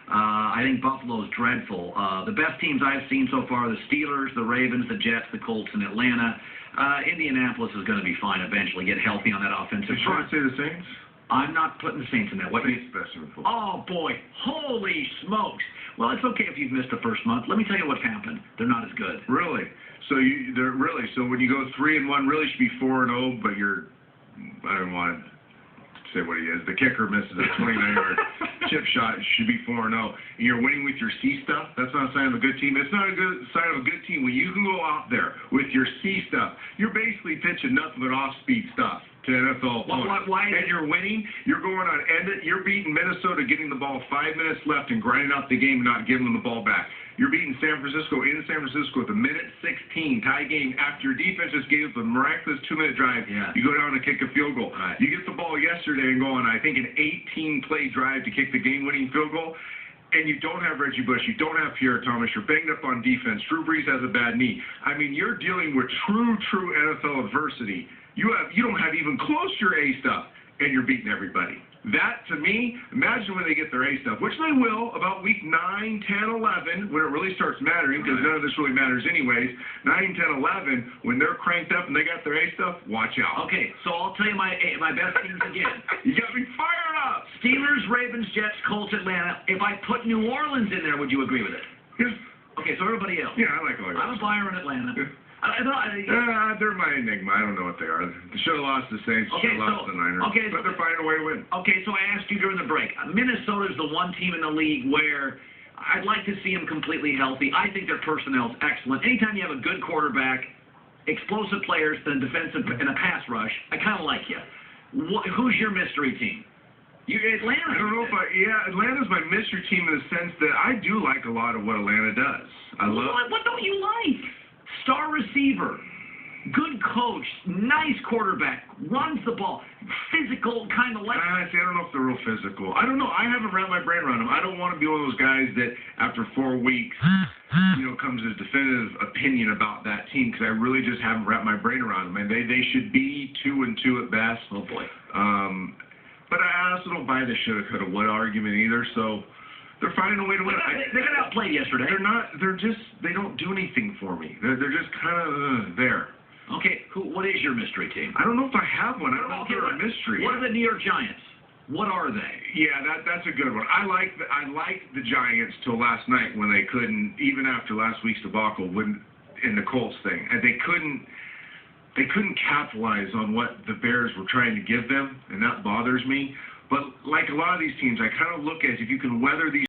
I think Buffalo's dreadful. The best teams I've seen so far are the Steelers, the Ravens, the Jets, the Colts, and Atlanta. Indianapolis is going to be fine eventually, get healthy on that offensive front. Did you say the Saints? I'm not putting the Saints in that. What Saints best in football. Oh, boy. Holy smokes. Well, it's okay if you've missed the first month. Let me tell you what's happened. They're not as good. Really? So so when you go 3-1, really should be 4-0, but I don't want to say what he is. The kicker misses a 29-yard chip shot. It should be 4-0. You're winning with your C stuff. That's not a sign of a good team. It's not a good sign of a good team when you can go out there with your C stuff. You're basically pitching nothing but off-speed stuff to NFL opponents. Why? And you're winning. You're going on you're beating Minnesota, getting the ball 5 minutes left and grinding out the game and not giving them the ball back. You're beating San Francisco in San Francisco with a minute 16 tie game after your defense just gave us a miraculous 2-minute drive. Yeah. You go down and kick a field goal. Right. You get the ball yesterday and go on, I think, an 18-play drive to kick the game-winning field goal. And you don't have Reggie Bush. You don't have Pierre Thomas. You're banged up on defense. Drew Brees has a bad knee. I mean, you're dealing with true NFL adversity. You don't have even close to your A stuff, and you're beating everybody. That, to me, imagine when they get their A stuff, which they will about week 9, 10, 11, when it really starts mattering, because none of this really matters anyways. 9, 10, 11, when they're cranked up and they got their A stuff, watch out. Okay, so I'll tell you my best teams again. You got me fired up. Steelers, Ravens, Jets, Colts, Atlanta. If I put New Orleans in there, would you agree with it? Yeah. Okay, so everybody else. Yeah, I like all I'm a buyer in Atlanta. Yeah. They're my enigma. I don't know what they are. They should have lost the Saints. Should have lost the Niners. But they're finding a way to win. Okay, so I asked you during the break. Minnesota's the one team in the league where I'd like to see them completely healthy. I think their personnel is excellent. Anytime you have a good quarterback, explosive players, and a defensive and a pass rush, I kind of like you. Who's your mystery team? Atlanta. I don't know if Atlanta's my mystery team in the sense that I do like a lot of what Atlanta does. What don't you like? Star receiver, good coach, nice quarterback, runs the ball, physical, kind of like. I don't know if they're real physical. I don't know. I haven't wrapped my brain around them. I don't want to be one of those guys that after 4 weeks, comes his definitive opinion about that team because I really just haven't wrapped my brain around them. And they should be 2-2 at best. Oh boy. But I also don't buy the shoulda, coulda, woulda argument either. So. They're finding a way to win. They got outplayed yesterday. They don't do anything for me. They're just kind of there. Okay, what is your mystery team? I don't know if I have one. I don't know if they're a mystery. What are the New York Giants? What are they? Yeah, that's a good one. I liked the Giants till last night when they couldn't, even after last week's debacle in the Colts thing, and they couldn't capitalize on what the Bears were trying to give them, and that bothers me. But like a lot of these teams, I kind of look at if you can weather these